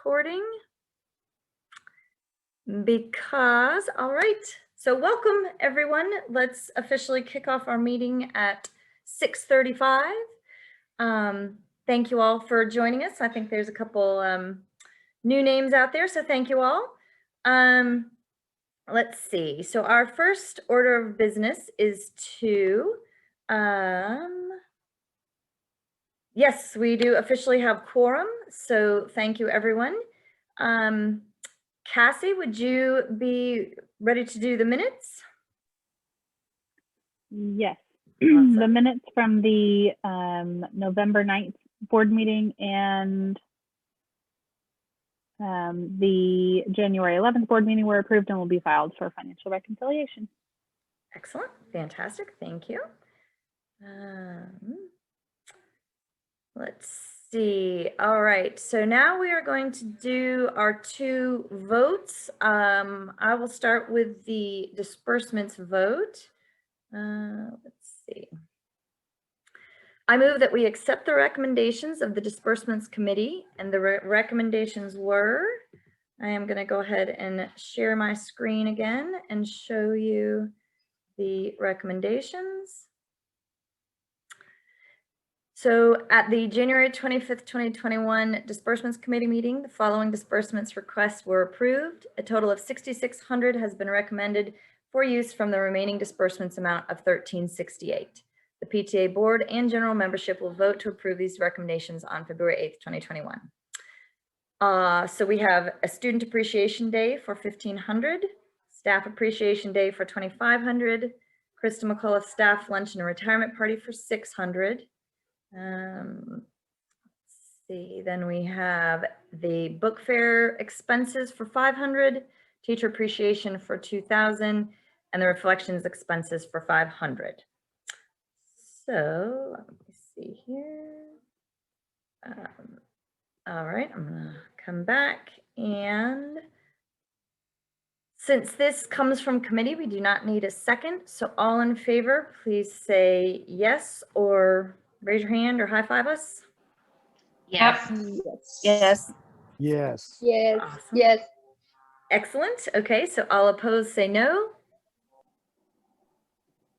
recording because, all right, so welcome everyone. Let's officially kick off our meeting at 6:35. Thank you all for joining us. I think there's a couple new names out there, so thank you all. Let's see. So our first order of business is to, yes, we do officially have quorum, so thank you everyone. Cassie, would you be ready to do the minutes? Yes. Awesome. The minutes from the November 9th board meeting and the January 11th board meeting were approved and will be filed for financial reconciliation. Excellent. Fantastic. Thank you. Let's see. All right. So now we are going to do our two votes. I will start with the disbursements vote. Let's see. I move that we accept the recommendations of the disbursements committee, and the recommendations were, I am going to go ahead and share my screen again and show you the recommendations. So at the January 25th, 2021 disbursements committee meeting, the following disbursements requests were approved. A total of $6,600 has been recommended for use from the remaining disbursements amount of $1,368. The PTA board and general membership will vote to approve these recommendations on February 8th, 2021. So we have a student appreciation day for $1,500, staff appreciation day for $2,500, Krista McCullough staff luncheon and retirement party for $600. Let's see, then we have the book fair expenses for $500, teacher appreciation for $2,000, and the reflections expenses for $500. So let me see here. All right, I'm gonna come back, and since this comes from committee, we do not need a second. So all in favor, please say yes or raise your hand or high five us. Yes. Yes. Yes. Yes. Awesome. Yes. Excellent. Okay, so all opposed say no.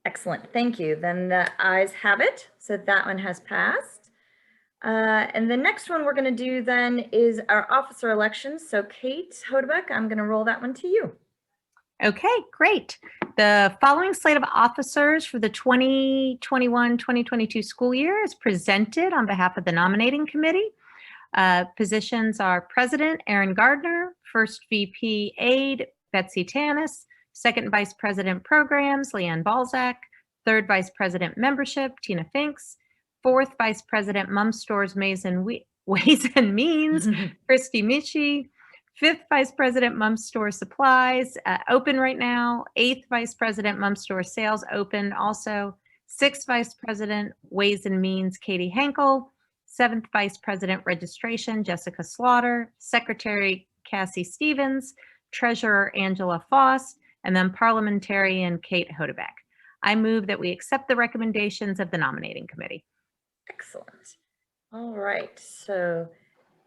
Excellent. Thank you. Then the ayes have it. So that one has passed. And the next one we're going to do then is our officer elections. So Kate Hodebeck, I'm going to roll that one to you. Okay, great. The following slate of officers for the 2021-2022 school year is presented on behalf of the nominating committee. Positions are President Aaron Gardner, First VP Aide Betsy Tanis, Second Vice President Programs Leanne Balzac, Third Vice President Membership Tina Finks, Fourth Vice President Mum Stores Ways and Means Christy Michi, Fifth Vice President Mum Store Supplies, open right now. Eighth Vice President Mum Store Sales, open also. Sixth Vice President Ways and Means, Katie Henkel. Seventh Vice President Registration, Jessica Slaughter. Secretary, Cassie Stevens. Treasurer, Angela Foss. And then Parliamentarian, Kate Hodebeck. I move that we accept the recommendations of the nominating committee. Excellent. All right. So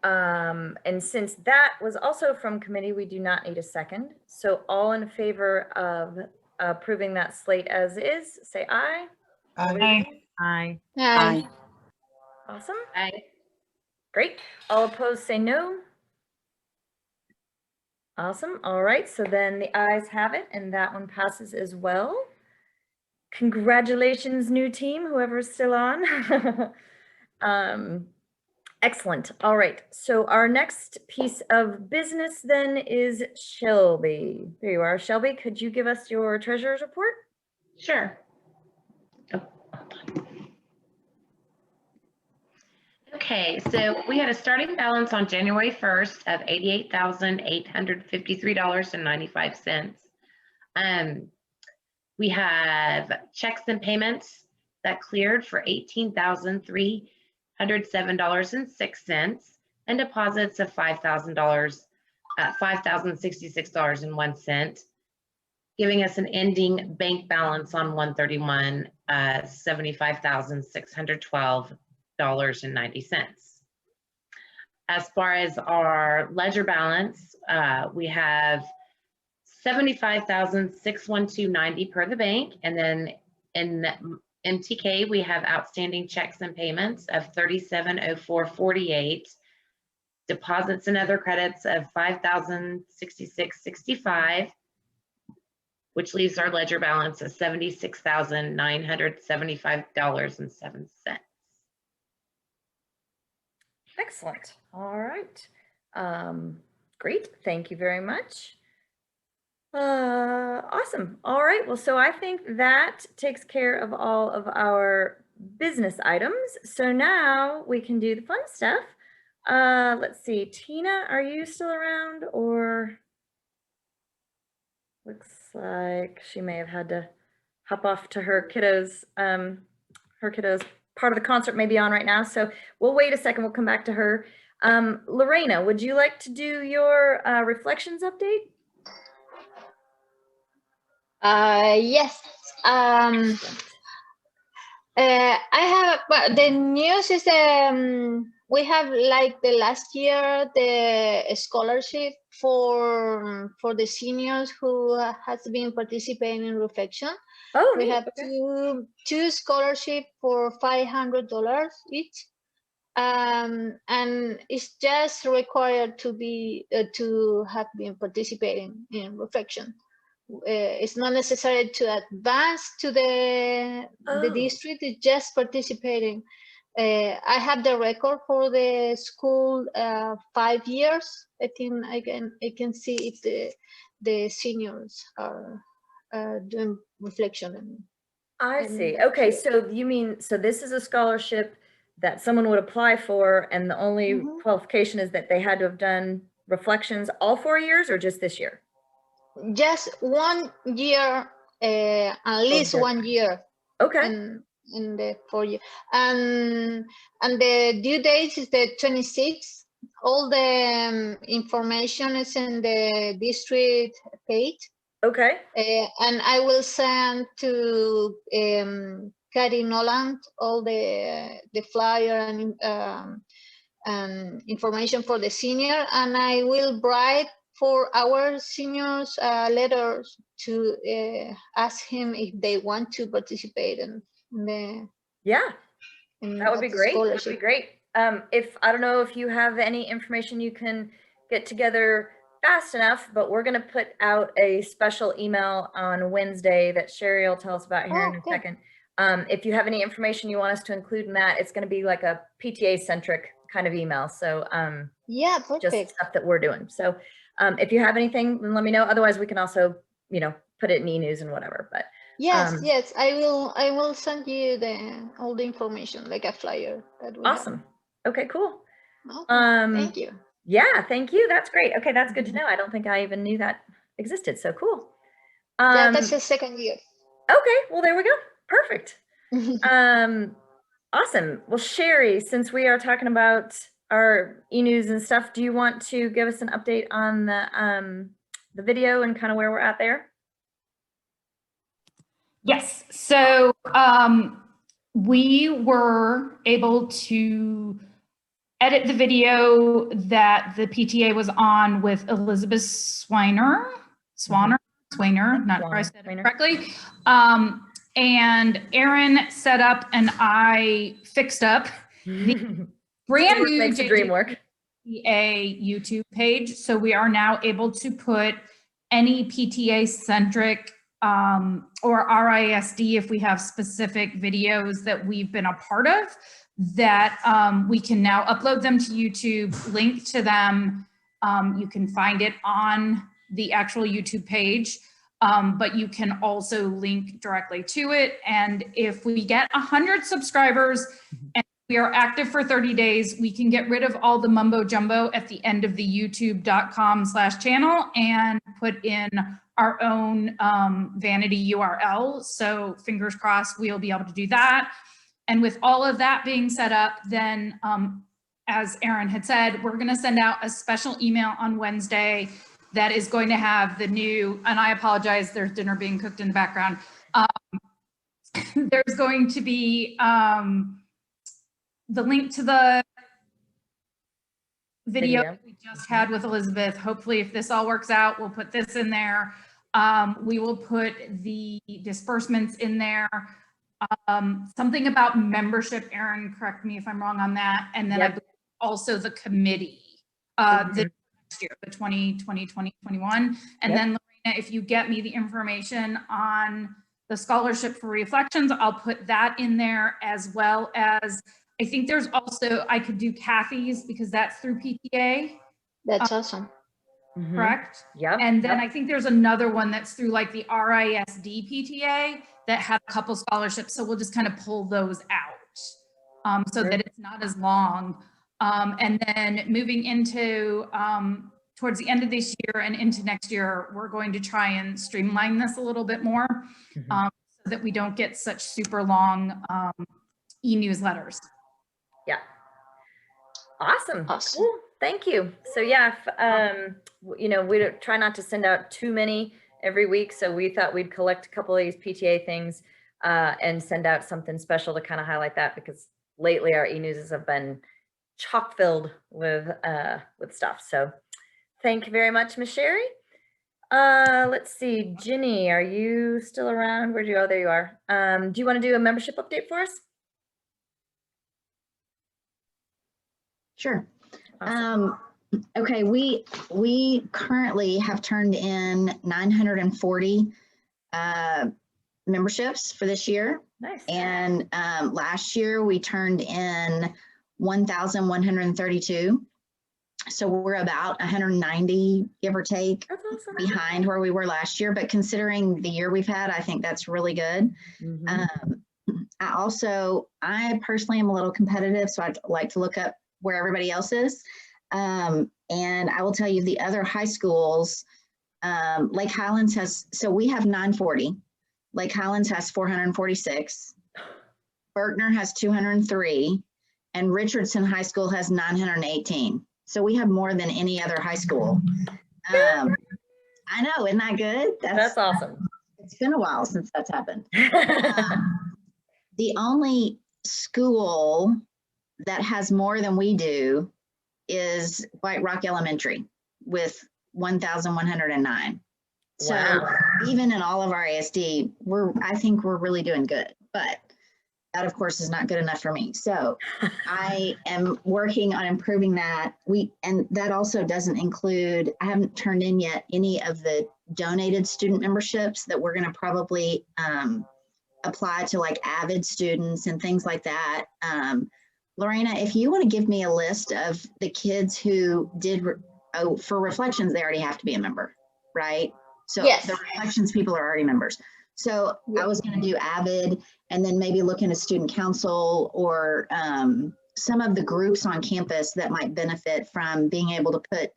and since that was also from committee, we do not need a second. So all in favor of approving that slate as is, say aye. Aye. Aye. Awesome. Aye. Great. All opposed say no. Awesome. All right. So then the ayes have it, and that one passes as well. Congratulations, new team, whoever's still on. Excellent. All right. So our next piece of business then is Shelby. There you are. Shelby, could you give us your treasurer's report? Sure. Okay, so we had a starting balance on January 1st of $88,853.95. We have checks and payments that cleared for $18,307.06 and deposits of $5,066.01, giving us an ending bank balance on 1/31 $75,612.90. as far as our ledger balance, we have 75,612.90 per the bank. And then in MTK, we have outstanding checks and payments of 3704.48, deposits and other credits of 5,066.65, which leaves our ledger balance of $76,975.07. Excellent. All right. Great. Thank you very much. Awesome. All right. Well, so I think that takes care of all of our business items. So now we can do the fun stuff. Let's see. Tina, are you still around, or looks like she may have had to hop off to her kiddos. Part of the concert may be on right now. So we'll wait a second. We'll come back to her. Lorena, would you like to do your reflections update? Yes. I have, but the news is we have, like the last year, the scholarship for the seniors who has been participating in reflection. Oh, We neat. have Okay. two scholarship for $500 each. And it's just required to be to have been participating in reflection. It's not necessary to advance to the district. It's just participating. I have the record for the school 5 years. I think I can see if the seniors are doing reflection. I see. Okay, so you mean, so this is a scholarship that someone would apply for, and the only qualification is that they had to have done reflections all 4 years, or just this year? Just 1 year, at least 1 year. Okay. In the 4 year, and the due date is the 26th. All the information is in the district page. Okay. And I will send to Carrie Noland all the flyer and information for the senior, and I will write for our seniors letters to ask him if they want to participate in the that would be great. That would be great. If I don't know if you have any information you can get together fast enough, but we're going to put out a special email on Wednesday that Sherry will tell us about here in a second. If you have any information you want us to include in that, it's going to be like a PTA centric kind of email. So yeah, perfect. Just stuff that we're doing. So if you have anything, then let me know. Otherwise, we can also, put it in e-news and whatever. But yes, I will send you all the information, like a flyer that we awesome. have. Okay, cool. Okay, thank you. Yeah, thank you. That's great. Okay, that's good to know. I don't think I even knew that existed. So cool. Yeah, that's the 2nd year. Okay, well, there we go. Perfect. Awesome. Well, Sherry, since we are talking about our e-news and stuff, do you want to give us an update on the video and kind of where we're at there? Yes. So we were able to edit the video that the PTA was on with Elizabeth Swainer, not sure I said it correctly. And Aaron set up and I fixed up the brand new DreamWork PTA YouTube page. So we are now able to put any PTA centric or RISD, if we have specific videos that we've been a part of, that we can now upload them to YouTube, link to them. You can find it on the actual YouTube page, but you can also link directly to it. And if we get 100 subscribers and we are active for 30 days, we can get rid of all the mumbo jumbo at the end of the youtube.com/channel and put in our own vanity URL. So fingers crossed, we'll be able to do that. And with all of that being set up, then as Aaron had said, we're gonna send out a special email on Wednesday that is going to have the new, and I apologize, there's dinner being cooked in the background. There's going to be the link to the video Video. we just had with Elizabeth. Hopefully, if this all works out, we'll put this in there. We will put the disbursements in there. Something about membership, Erin, correct me if I'm wrong on that. And then I Yep. believe also the committee, the next year, the 2020, 2021. And Yep. then Lorena, if you get me the information on the scholarship for reflections, I'll put that in there, as well as, I think there's also, I could do Kathy's because that's through PTA, That's awesome. Mhm. correct? Yep. And then yep. I think there's another one that's through like the RISD PTA that have a couple scholarships. So we'll just kind of pull those out so that it's not as long. And then moving into towards the end of this year and into next year, we're going to try and streamline this a little bit more so that we don't get such super long e-newsletters. Yeah. Awesome. Awesome. Cool. Thank you. So yeah, you know, we don't try not to send out too many every week. So we thought we'd collect a couple of these PTA things and send out something special to kind of highlight that, because lately our e-newses have been chock filled with stuff. So thank you very much, Ms. Sherry. Let's see, Ginny, are you still around? Where'd you go? There you are. Do you want to do a membership update for us? Sure. Awesome. Okay, we currently have turned in 940 memberships for this year. Nice. And last year we turned in 1,132. So we're about 190, give or take, That's awesome. behind where we were last year. But considering the year we've had, I think that's really good. Mhm. I personally am a little competitive, so I'd like to look up where everybody else is. And I will tell you the other high schools, Lake Highlands has, so we have 940. Lake Highlands has 446. Berkner has 203. And Richardson High School has 918. So we have more than any other high school. I know, isn't that good? That's awesome. It's been a while since that's happened. The only school that has more than we do is White Rock Elementary with 1,109. So Wow. even in all of our ASD, I think we're really doing good, but that of course is not good enough for me. So I am working on improving that. And that also doesn't include, I haven't turned in yet any of the donated student memberships that we're going to probably apply to like avid students and things like that. Lorena, if you want to give me a list of the kids who did, for reflections, they already have to be a member, right? So Yes. the reflections people are already members. So I was going to do avid and then maybe look into student council or some of the groups on campus that might benefit from being able to put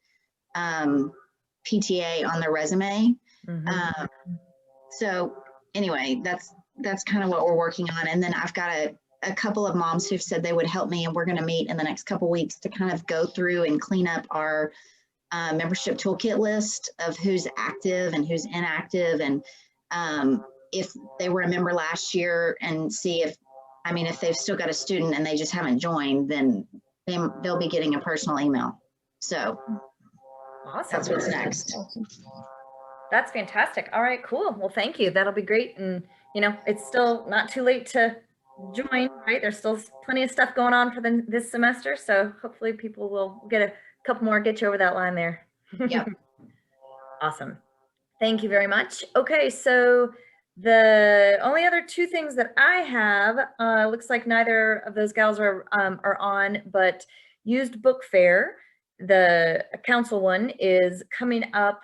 PTA on their resume. Mhm. So anyway, that's kind of what we're working on. And then I've got a couple of moms who've said they would help me, and we're going to meet in the next couple weeks to kind of go through and clean up our membership toolkit list of who's active and who's inactive, and if they were a member last year, and see if they've still got a student and they just haven't joined, then they'll be getting a personal email. So Awesome. that's what's next. That's fantastic. All right, cool. Well, thank you. That'll be great. And, you know, it's still not too late to join, right? There's still plenty of stuff going on for this semester. So hopefully people will get a couple more, get you over that line there. Yep. Awesome. Thank you very much. Okay, so the only other two things that I have, looks like neither of those gals are on, but used book fair, the council one is coming up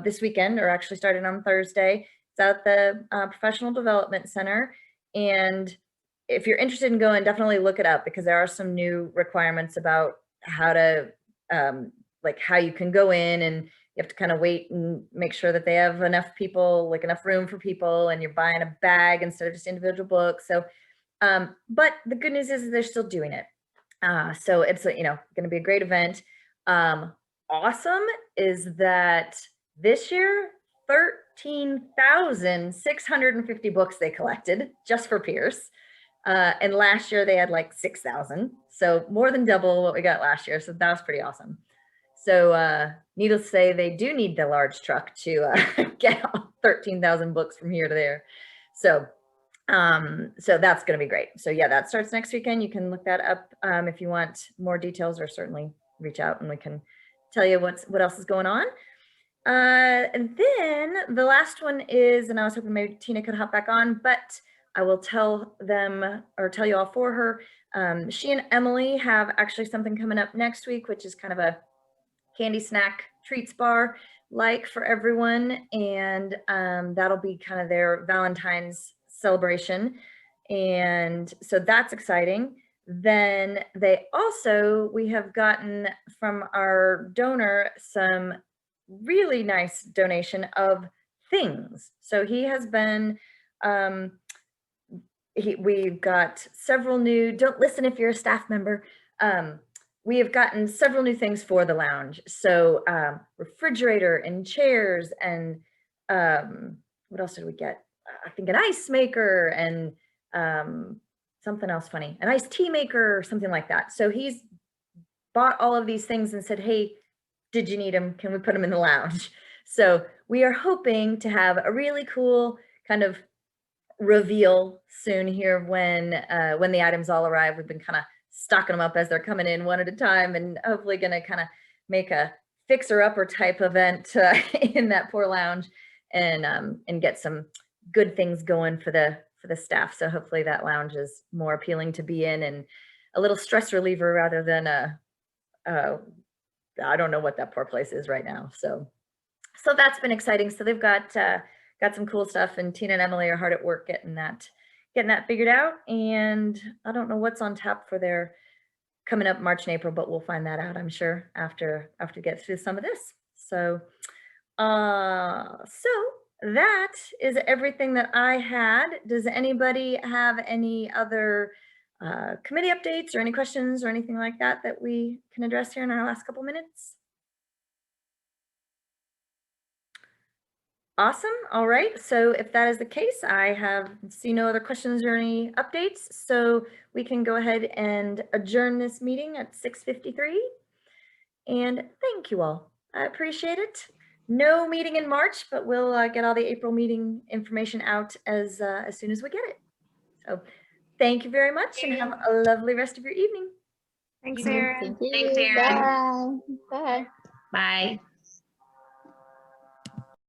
this weekend, or actually starting on Thursday. It's at the Professional Development Center. And if you're interested in going, definitely look it up, because there are some new requirements about how to, like how you can go in, and you have to kind of wait and make sure that they have enough people, like enough room for people, and you're buying a bag instead of just individual books. So, but the good news is they're still doing it. So it's, going to be a great event. Awesome is that this year, 13,650 books they collected just for Pearce. And last year they had like 6,000. So more than double what we got last year. So that was pretty awesome. So needless to say, they do need the large truck to get all 13,000 books from here to there. So that's going to be great. So yeah, that starts next weekend. You can look that up if you want more details, or certainly reach out and we can tell you what else is going on. And then the last one is, and I was hoping maybe Tina could hop back on, but I will tell you all for her. She and Emily have actually something coming up next week, which is kind of a candy snack treats bar like for everyone. And that'll be kind of their Valentine's celebration. And so that's exciting. Then we have gotten from our donor some really nice donation of things. So he has been, we've got several new, don't listen if you're a staff member. We have gotten several new things for the lounge. So refrigerator and chairs and what else did we get? I think an ice maker and something else funny, an iced tea maker or something like that. So he's bought all of these things and said, hey, did you need them? Can we put them in the lounge? So we are hoping to have a really cool kind of reveal soon here when the items all arrive. We've been kind of stocking them up as they're coming in one at a time, and hopefully going to kind of make a fixer-upper type event in that poor lounge and get some good things going for the staff. So hopefully that lounge is more appealing to be in and a little stress reliever rather than I don't know what that poor place is right now. So that's been exciting. So they've got some cool stuff, and Tina and Emily are hard at work getting that figured out. And I don't know what's on tap for their coming up March and April, but we'll find that out, I'm sure, after we get through some of this. So that is everything that I had. Does anybody have any other committee updates or any questions or anything like that we can address here in our last couple minutes? Awesome. All right. So if that is the case, I see no other questions or any updates. So we can go ahead and adjourn this meeting at 6:53. And thank you all. I appreciate it. No meeting in March, but we'll get all the April meeting information out as soon as we get it. So thank you very much and have a lovely rest of your evening. Thanks, You too. Erin. Thank you. Thanks, Erin. Bye. Bye. Bye.